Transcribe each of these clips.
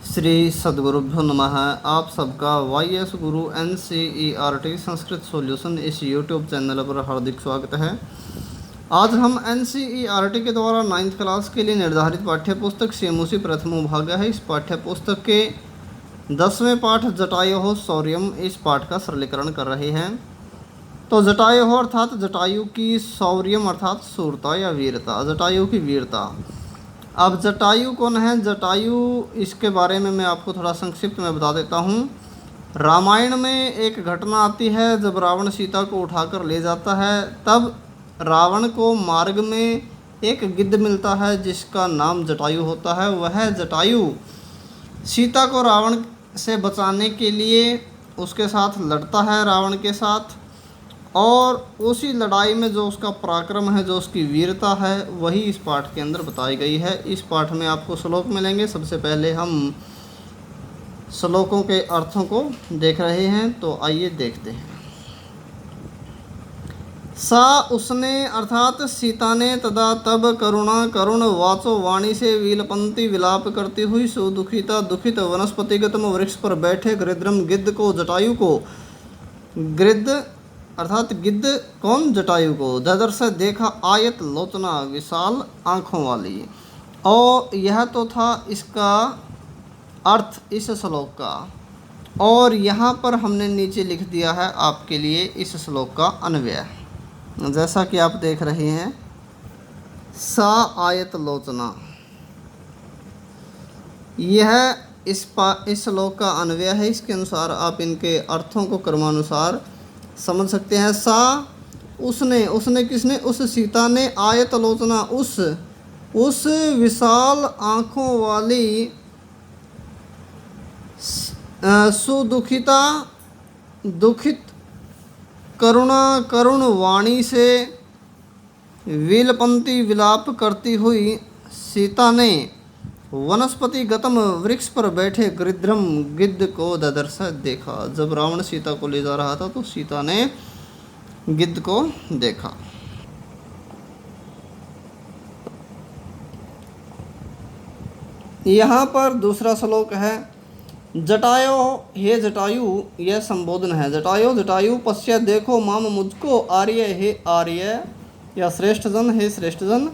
श्री सद्गुरुभ्यो नमः। आप सबका YS गुरु NCERT संस्कृत सॉल्यूशन इस यूट्यूब चैनल पर हार्दिक स्वागत है। आज हम NCERT के द्वारा 9th क्लास के लिए निर्धारित पाठ्य पुस्तक सेमुसी प्रथमो भाग है। इस पाठ्य पुस्तक के 10वें पाठ जटायुः शौर्यम इस पाठ का सरलीकरण कर रहे हैं। तो जटायुः अर्थात जटायु की शौर्यम अर्थात शूरता या वीरता, जटायु की वीरता। अब जटायु कौन है? जटायु इसके बारे में मैं आपको थोड़ा संक्षिप्त में बता देता हूँ। रामायण में एक घटना आती है, जब रावण सीता को उठाकर ले जाता है, तब रावण को मार्ग में एक गिद्ध मिलता है जिसका नाम जटायु होता है। वह जटायु सीता को रावण से बचाने के लिए उसके साथ लड़ता है, रावण के साथ, और उसी लड़ाई में जो उसका पराक्रम है, जो उसकी वीरता है, वही इस पाठ के अंदर बताई गई है। इस पाठ में आपको श्लोक मिलेंगे। सबसे पहले हम श्लोकों के अर्थों को देख रहे हैं, तो आइए देखते हैं। सा उसने अर्थात सीता ने तदा तब करुण वाचो वाणी से वीलपंती विलाप करती हुई सुदुखिता दुखित वनस्पतिगतम वृक्ष पर बैठे गृध्रम गिद्ध को, जटायु को, गृध्र अर्थात गिद्ध कौन? जटायु को, ददर से देखा आयत लोचना विशाल आँखों वाली। और यह तो था इसका अर्थ इस श्लोक का, और यहाँ पर हमने नीचे लिख दिया है आपके लिए इस श्लोक का अन्वय, जैसा कि आप देख रहे हैं। सा आयत लोचना, यह इस श्लोक का अन्वय है। इसके अनुसार आप इनके अर्थों को क्रमानुसार समझ सकते हैं। सा उसने किसने? उस सीता ने, आयत लोचना उस विशाल आँखों वाली, सुदुखिता दुखित करुण वाणी से वीलपंती विलाप करती हुई सीता ने वनस्पति गतम वृक्ष पर बैठे गृध्रम गिद्ध को ददर्श देखा। जब रावण सीता को ले जा रहा था तो सीता ने गिद्ध को देखा। यहाँ पर दूसरा श्लोक है। जटायो हे जटायु, यह संबोधन है। जटायु पश्य देखो माम मुझको, आर्य हे आर्य या श्रेष्ठ जन हे श्रेष्ठ जन,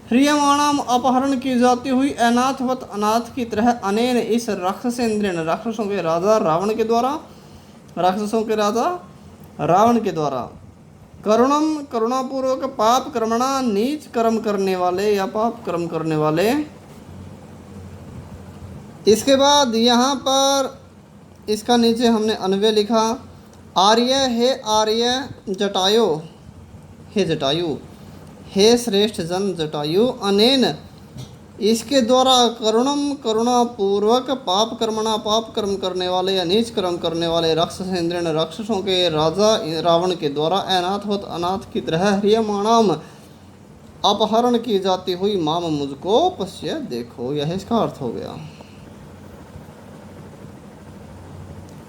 ह्रियमाणाम अपहरण की जाती हुई अनाथवत अनाथ की तरह, अनेन इस राक्षसेंद्रेण राक्षसों के राजा रावण के द्वारा, राक्षसों के राजा रावण के द्वारा, करुणम करुणापूर्वक पाप कर्मणा नीच कर्म करने वाले या पाप कर्म करने वाले। इसके बाद यहाँ पर इसका नीचे हमने अन्वय लिखा। आर्य हे आर्य जटायो हे जटायु, हे श्रेष्ठ जन जटायु, अनेन इसके द्वारा, करुणम करुणापूर्वक, पाप कर्मणा पाप कर्म करने वाले या नीच कर्म करने वाले, राक्षसेंद्रेण राक्षसों के राजा रावण के द्वारा, अनाथवत अनाथ की तरह, ह्रियमाणाम अपहरण की जाती हुई, माम मुझको पश्य देखो, यह इसका अर्थ हो गया।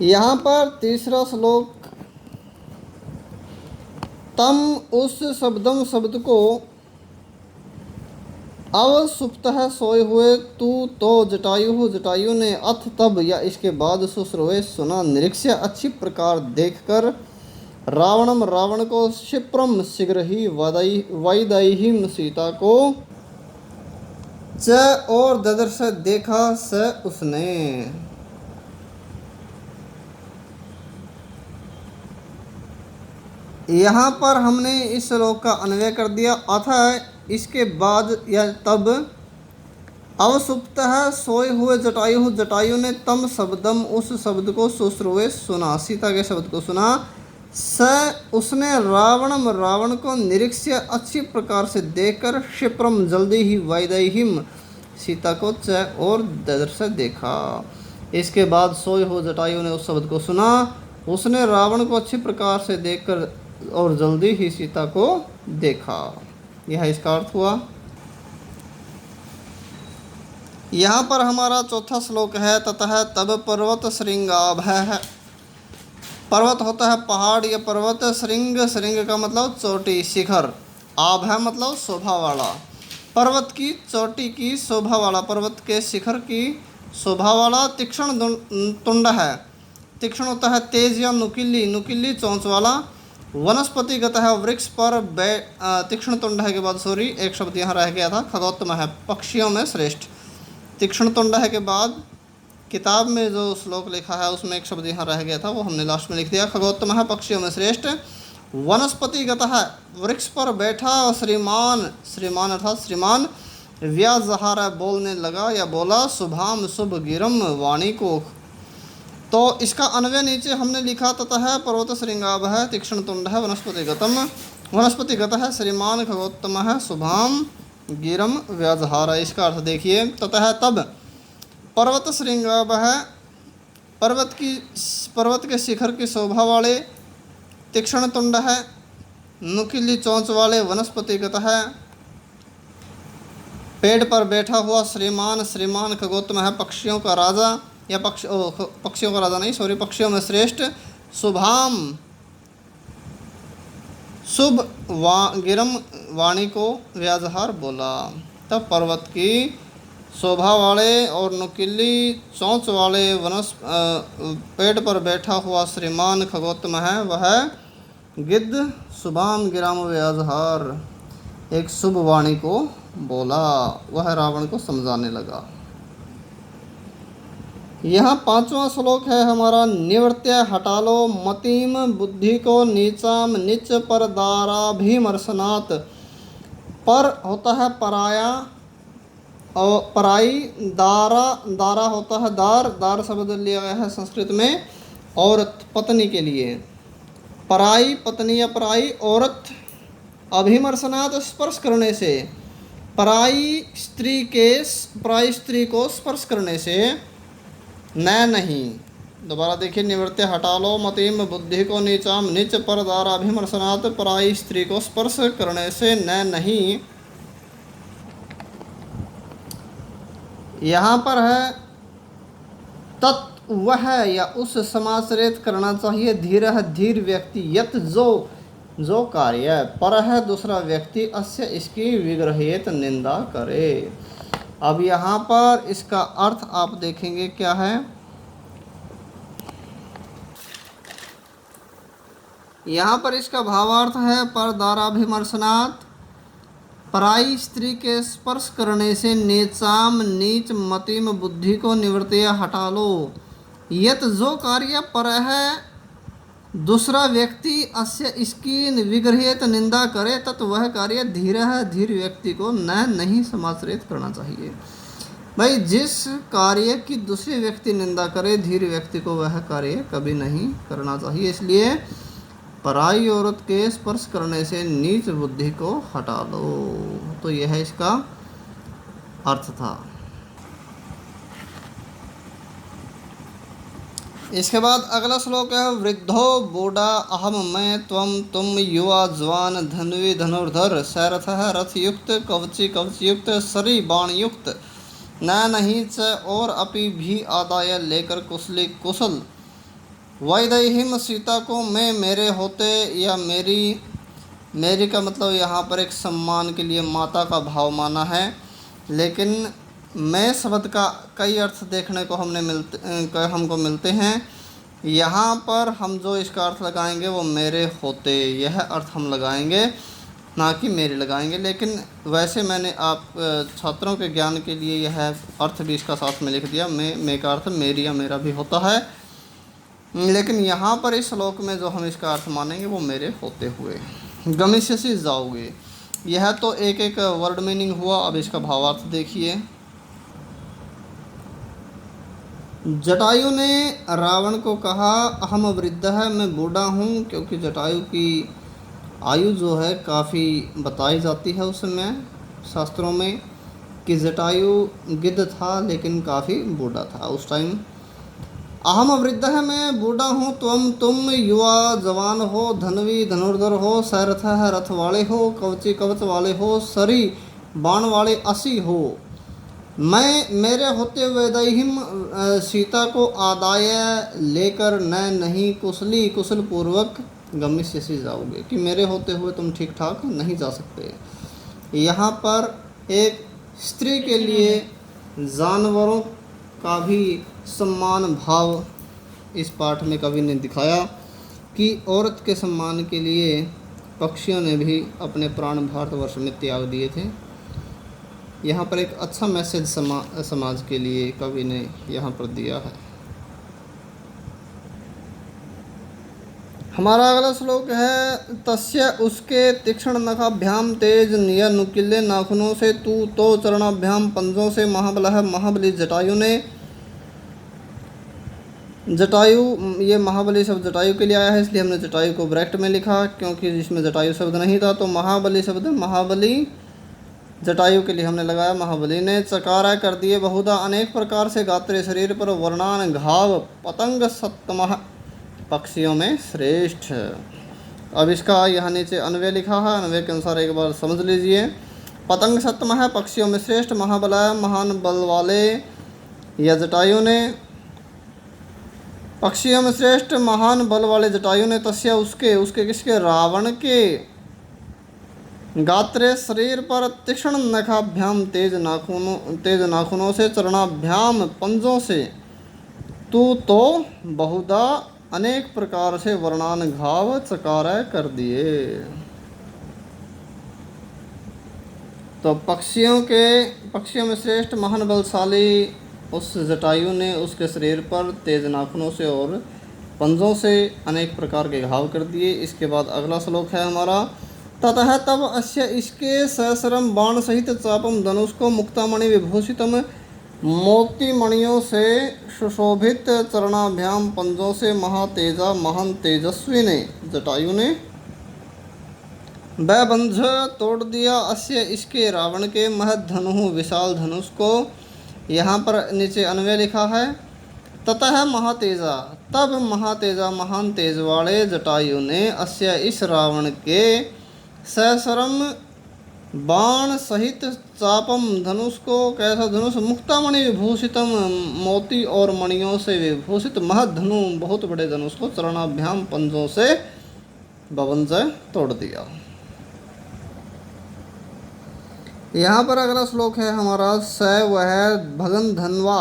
यहाँ पर तीसरा श्लोक, तम उस शब्दम शब्द को, अवसुप्त है सोए हुए, तू तो जटायु ने, अथ तब या इसके बाद, शुश्रूवे सुना, निरीक्ष्य अच्छी प्रकार देखकर, रावण को, क्षिप्रम शीघ्र ही, वैदेहीम सीता को, च और ददर्श देखा, स उसने। यहाँ पर हमने इस श्लोक का अन्वय कर दिया। अथ इसके बाद या तब, अवसुप्त है सोए हुए जटायु ने, तम शब्दम उस शब्द को, शुश्रूवे सुना, सीता के शब्द को सुना, स उसने, रावण को, निरीक्ष्य अच्छी प्रकार से देखकर, क्षिप्रम जल्दी ही, वैदेहीम सीता को, च और ददर्श देखा। इसके बाद सोए हुए जटायु ने उस शब्द को सुना, उसने रावण को अच्छी प्रकार से देखकर और जल्दी ही सीता को देखा। यह इसका अर्थ हुआ। यहाँ पर हमारा चौथा श्लोक है। ततः तब पर्वत श्रृंगाभ है। पर्वत होता है पहाड़ या पर्वत, श्रृंग का मतलब चोटी, शिखर, आभ है मतलब शोभा वाला। पर्वत की चोटी की शोभा वाला, पर्वत के शिखर की शोभा वाला, तीक्ष्ण तुंड है, तीक्ष्ण होता है तेज या नुकीली, नुकीली चोंच वाला। वनस्पतिगत है, वृक्ष पर तीक्ष्ण तुंड है के बाद सॉरी एक शब्द यहाँ रह गया था, खगोत्तम है, पक्षियों में श्रेष्ठ। तीक्ष्ण तुंड है के बाद किताब में जो श्लोक लिखा है उसमें एक शब्द यहाँ रह गया था, वो हमने लास्ट में लिख दिया। खगोत्तम है, पक्षियों में श्रेष्ठ। वनस्पतिगत है, वृक्ष पर बैठा। श्रीमान, श्रीमान अर्थात श्रीमान। व्याजहार, बोलने लगा या बोला। शुभाम, शुभ। गिरम, वाणी को। तो इसका अन्वय नीचे हमने लिखा तथा है पर्वत श्रृंगाभ है, तीक्ष्ण तुंड है, वनस्पतिगतम, वनस्पतिगत है, श्रीमान, खगोत्तम है, शुभाम, गिरम, व्याजहार। इसका अर्थ देखिए, तथा तब पर्वत श्रृंगाभ है, पर्वत के शिखर की शोभा वाले, तीक्ष्ण तुंड है, नुकीली चोंच वाले, वनस्पतिगत है, पेड़ पर बैठा हुआ। श्रीमान, श्रीमान खगोत्तम है, पक्षियों का राजा या पक्षियों का राजा नहीं सॉरी पक्षियों में श्रेष्ठ। शुभाम, शुभ। गिरम, वाणी को व्याजहार बोला। तब पर्वत की शोभा वाले और नुकीली चोंच वाले पेड़ पर बैठा हुआ श्रीमान खगोत्तम है, वह गिद्ध शुभाम गिराम व्याजहार एक शुभ वाणी को बोला, वह रावण को समझाने लगा। यहाँ 5वां श्लोक है हमारा। निवृत्य, हटा लो। मतिम, बुद्धि को। नीचाम, नीच। पर दाराभिमर्शनात्, पर होता है पराया और पराई। दारा, दारा होता है दार, दार शब्द लिया गया है संस्कृत में औरत, पत्नी के लिए। पराई पत्नी या पराई औरत। अभिमर्शनात्, स्पर्श करने से। पराई स्त्री को स्पर्श करने से। न नहीं, दोबारा देखिए। निवृत्ति, हटा लो। मतिम, बुद्धि को। नीचाम, नीच। पर दाराभिमर्शनात्, पराई स्त्री को स्पर्श करने से। न नहीं, यहाँ पर है तत् वह या उस समाश्रित करना चाहिए। धीर है, धीर व्यक्ति। यत, जो कार्य। पर है, दूसरा व्यक्ति। अस्य, इसकी। विग्रहेत, निंदा करे। अब यहाँ पर इसका अर्थ आप देखेंगे क्या है। यहाँ पर इसका भावार्थ है पर दाराभिमर्शनात्, पराई स्त्री के स्पर्श करने से। नीचाम, नीच। मतिम, बुद्धि को। निवृत्ति, हटा लो। यत, जो कार्य। पर है, दूसरा व्यक्ति। अस्य, इसकी। विग्रहेत, निंदा करे। तत् वह कार्य। धीर है, धीर व्यक्ति को। नहीं समाश्रित करना चाहिए। भाई जिस कार्य की दूसरे व्यक्ति निंदा करे, धीर व्यक्ति को वह कार्य कभी नहीं करना चाहिए। इसलिए पराई औरत के स्पर्श करने से नीच बुद्धि को हटा लो। तो यह इसका अर्थ था। इसके बाद अगला श्लोक है। वृद्धो, बूढ़ा। अहम, मैं। त्वम, तुम। युवा, जवान। धन्वी, धनुर्धर। सारथः, रथ युक्त। कवची, कवच युक्त। सरी, बाण युक्त। न नहीं, च। और। अपि, भी। आदाय, लेकर। कुशली, कुशल। वैदेहिम, सीता को। मैं, मेरे होते या मेरी। मेरी का मतलब यहाँ पर एक सम्मान के लिए माता का भाव माना है, लेकिन मैं शब्द का कई अर्थ देखने को हमको मिलते हैं। यहाँ पर हम जो इसका अर्थ लगाएंगे वो मेरे होते, यह अर्थ हम लगाएंगे, ना कि मेरे लगाएंगे। लेकिन वैसे मैंने आप छात्रों के ज्ञान के लिए यह अर्थ भी इसका साथ में लिख दिया। मैं का अर्थ मेरी या मेरा भी होता है, लेकिन यहाँ पर इस श्लोक में जो हम इसका अर्थ मानेंगे वो मेरे होते हुए। गमिष्यसि, जाओगे। यह तो एक एक वर्ड मीनिंग हुआ। अब इसका भावार्थ देखिए। जटायु ने रावण को कहा, अहम वृद्ध है, मैं बूढ़ा हूँ, क्योंकि जटायु की आयु जो है काफ़ी बताई जाती है उस समय शास्त्रों में कि जटायु गिद्ध था लेकिन काफ़ी बूढ़ा था उस टाइम। अहम वृद्ध है, मैं बूढ़ा हूँ। तुम युवा, जवान हो। धनवी, धनुर्धर हो। सारथ है, रथ वाले हो। कवची, कवच वाले हो। सरी, बाण वाले। असी हो। मैं, मेरे होते। वैदेहिम, सीता को। आदाय, लेकर। नहीं, कुशली, कुशल पूर्वक। गमिष्यसि, जाओगे, कि मेरे होते हुए तुम ठीक ठाक नहीं जा सकते। यहाँ पर एक स्त्री के लिए जानवरों का भी सम्मान भाव इस पाठ में कवि ने दिखाया कि औरत के सम्मान के लिए पक्षियों ने भी अपने प्राण भारतवर्ष में त्याग दिए थे। यहाँ पर एक अच्छा मैसेज समाज के लिए कवि ने यहाँ पर दिया है। हमारा अगला श्लोक है, तस्य उसके तीक्ष्ण नखाभ्याम तेज निय नुकीले नाखूनों से तू तो चरणाभ्याम पंजों से महाबलः महाबली जटायु ने। जटायु, ये महाबली शब्द जटायु के लिए आया है, इसलिए हमने जटायु को ब्रैकेट में लिखा, क्योंकि जिसमें जटायु शब्द नहीं था। तो महाबली शब्द महाबली जटायु के लिए हमने लगाया महाबली ने। चकारा कर दिए बहुधा अनेक प्रकार से गात्रे शरीर पर वर्णान घाव पतंग सत्तमः पक्षियों में श्रेष्ठ। अब इसका यहाँ नीचे अन्वय लिखा है, अन्वय के अनुसार एक बार समझ लीजिए। पतंग सत्तमः पक्षियों में श्रेष्ठ, महाबलाय महान बल वाले या जटायु ने। पक्षियों में श्रेष्ठ महान बल वाले जटायु ने तस्य उसके किसके, रावण के गात्रे शरीर पर तीक्ष्ण नखाभ्याम तेज नाखूनों से चरणाभ्याम पंजों से तू तो बहुधा अनेक प्रकार से वर्णान घाव चकार कर दिए। तो पक्षियों में श्रेष्ठ महान बलशाली उस जटायु ने उसके शरीर पर तेज नाखूनों से और पंजों से अनेक प्रकार के घाव कर दिए। इसके बाद अगला श्लोक है हमारा, ततः तब अस्य इसके सहस्रम बाण सहित चापम धनुष को मुक्तामणि विभूषितम मोती मणियों से सुशोभित चरणाभ्याम पंजों से महातेजा महान तेजस्वी ने जटायु ने वैबंध तोड़ दिया। अस्य इसके रावण के महद धनु विशाल धनुष को। यहाँ पर नीचे अन्वय लिखा है, ततः महातेजा तब महातेजा महान तेज वाले जटायु ने अस्य इस रावण के सहस्रम बाण सहित चापम धनुष को, कैसा धनुष, मुक्तामणि विभूषितम मोती और मणियों से विभूषित महद धनु बहुत बड़े धनुष को चरणाभ्याम पंजों से बवंजय तोड़ दिया। यहाँ पर अगला श्लोक है हमारा, स वह भगन धनवा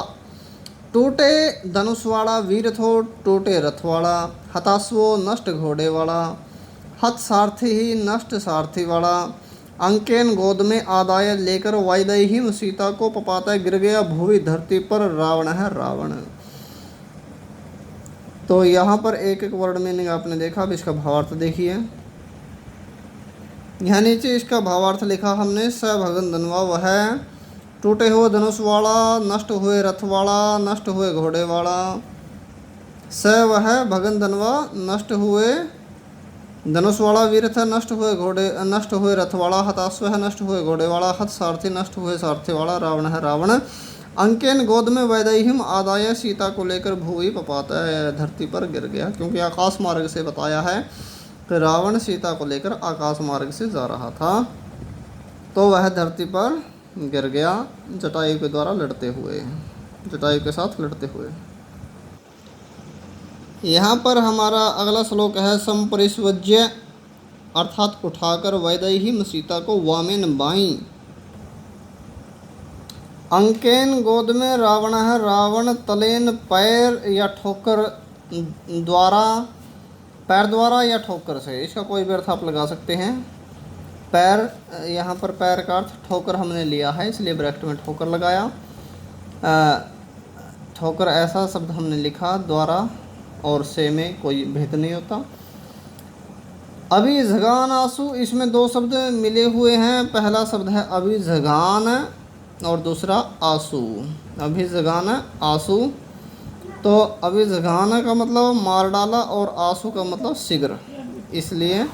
टूटे धनुष वाला, वीर थो टूटे रथ वाला, हताश्वो नष्ट घोड़े वाला, हत सारथी ही नष्ट सारथी वाला, अंकेन गोद में आदाय लेकर वायदेहीम सीता को पपाता गिर गया भूवि धरती पर रावण है रावण। तो यहाँ पर एक एक वर्ड मीनिंग आपने देखा, अब इसका भावार्थ देखिए। यहाँ नीचे इसका भावार्थ लिखा हमने, स भगन धनवा वह टूटे हुए धनुष वाला, नष्ट हुए रथ वाला, नष्ट हुए घोड़े वाला। स वह भगन धनवा नष्ट हुए धनुष वाला, वीर था नष्ट हुए रथ वाला, हताश्व है नष्ट हुए घोड़े वाला, हत सारथी नष्ट हुए सारथी वाला, रावण है रावण। अंकेन गोद में वैदेहीम आदाय सीता को लेकर भूवि पपाता है धरती पर गिर गया, क्योंकि आकाश मार्ग से बताया है कि रावण सीता को लेकर आकाश मार्ग से जा रहा था, तो वह धरती पर गिर गया जटायु के द्वारा लड़ते हुए, जटायु के साथ लड़ते हुए। यहाँ पर हमारा अगला श्लोक है, संपरिस्वज्य अर्थात उठाकर वैदेहीम सीता को वामेन बाई। अंकेन गोद में रावण है रावण, तलेन पैर या ठोकर द्वारा, पैर द्वारा या ठोकर से, इसका कोई भी अर्थ आप लगा सकते हैं। पैर, यहाँ पर पैर का अर्थ ठोकर हमने लिया है, इसलिए ब्रैकेट में ठोकर लगाया। ठोकर ऐसा शब्द हमने लिखा, द्वारा और से में कोई भेद नहीं होता। अभिझगान आंसू, इसमें दो शब्द मिले हुए हैं, पहला शब्द है अभिझगान और दूसरा आंसू। अभिझगान आंसू, तो अभिझगान का मतलब मार डाला और आंसू का मतलब शीघ्र, इसलिए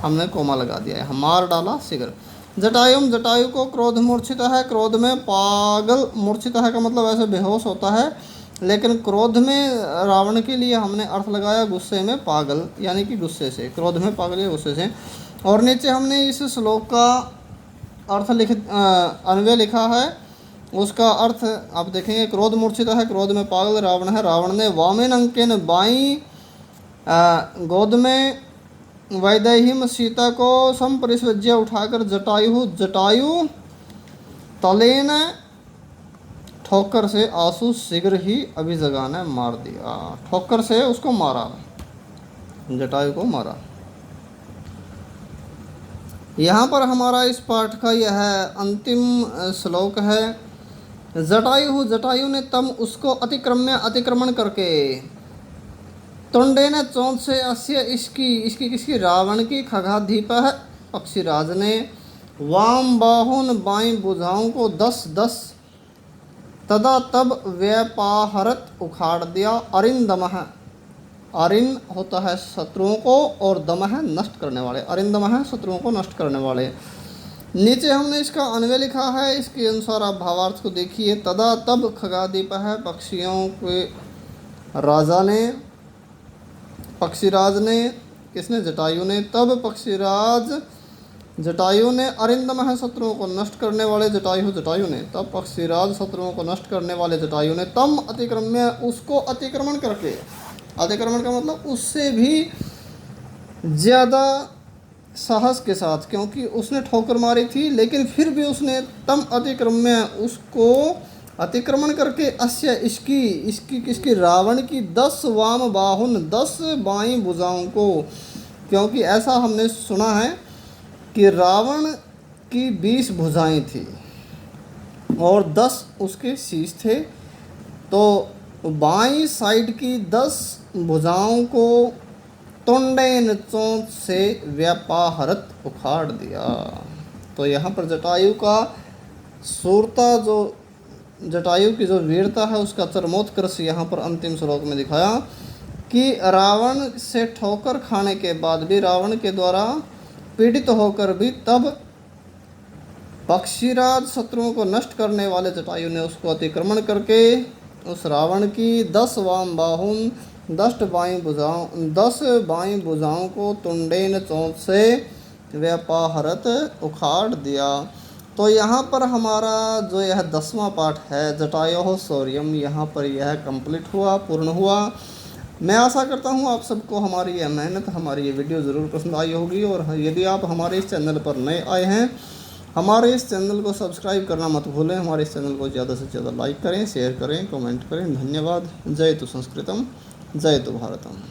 हमने कोमा लगा दिया है, मार डाला शीघ्र। जटायु को क्रोध मूर्छित है, क्रोध में पागल, मूर्छित है का मतलब ऐसे बेहोश होता है, लेकिन क्रोध में रावण के लिए हमने अर्थ लगाया गुस्से में पागल, यानी कि गुस्से से, क्रोध में पागल या गुस्से से। और नीचे हमने इस श्लोक का अर्थ अन्वय लिखा है, उसका अर्थ आप देखेंगे, क्रोध मूर्छित है, क्रोध में पागल रावण है रावण ने वामेन अंकेन बाई गोद में वैदेहीम सीता को संपरिस्वज्य उठाकर जटायु तलेन ठोकर से आंसू शीघ्र ही अभिजगा ने मार दिया। ठोकर से उसको मारा, जटायु को मारा। यहाँ पर हमारा इस पाठ का यह अंतिम श्लोक है। जटायु ने तम उसको अतिक्रमण करके तुंडे ने चोंच से अस्य इसकी किसकी रावण की खगाधीप है पक्षीराज ने वाम बाहुन बाई भुजाओं को 10 तदा तब व्यापाहरत उखाड़ दिया। अरिंदमः, अरिन होता है शत्रुओं को और दम है नष्ट करने वाले, अरिंदम है शत्रुओं को नष्ट करने वाले। नीचे हमने इसका अन्वय लिखा है, इसके अनुसार आप भावार्थ को देखिए। तदा तब खगादीप है पक्षियों के राजा ने, पक्षीराज ने, किसने, जटायु ने। तब जटायु ने अरिंदम है शत्रुओं को नष्ट करने वाले, जटायु ने। तब पक्षीराज शत्रुओं को नष्ट करने वाले जटायु ने तम अतिक्रम्य उसको अतिक्रमण करके, अतिक्रमण का मतलब उससे भी ज़्यादा साहस के साथ, क्योंकि उसने ठोकर मारी थी लेकिन फिर भी उसने तम अतिक्रम्य उसको अतिक्रमण करके अस्य इसकी किसकी रावण की 10 वाम बाहुन 10 बाई भुजाओं को, क्योंकि ऐसा हमने सुना है कि रावण की 20 भुजाएं थी और 10 उसके शीश थे, तो बाईं साइड की 10 भुजाओं को तुंडेन चोंच से व्यापाहरत उखाड़ दिया। तो यहाँ पर जटायु का सूरता, जो जटायु की जो वीरता है उसका चरमोत्कर्ष यहाँ पर अंतिम श्लोक में दिखाया कि रावण से ठोकर खाने के बाद भी, रावण के द्वारा पीड़ित होकर भी, तब पक्षीराज शत्रुओं को नष्ट करने वाले जटायु ने उसको अतिक्रमण करके उस रावण की 10 वाम बाहुन 10 बाई भुजाओं को तुंडेन चोंच से व्यापाहरत उखाड़ दिया। तो यहाँ पर हमारा जो यह 10वां पाठ है जटायोः शौर्यम, यहाँ पर यह कंप्लीट हुआ, पूर्ण हुआ। मैं आशा करता हूँ आप सबको हमारी यह मेहनत, हमारी ये वीडियो ज़रूर पसंद आई होगी। और यदि आप हमारे इस चैनल पर नए आए हैं, हमारे इस चैनल को सब्सक्राइब करना मत भूलें। हमारे इस चैनल को ज़्यादा से ज़्यादा लाइक करें, शेयर करें, कमेंट करें। धन्यवाद। जय तु संस्कृतम, जय तु भारतम।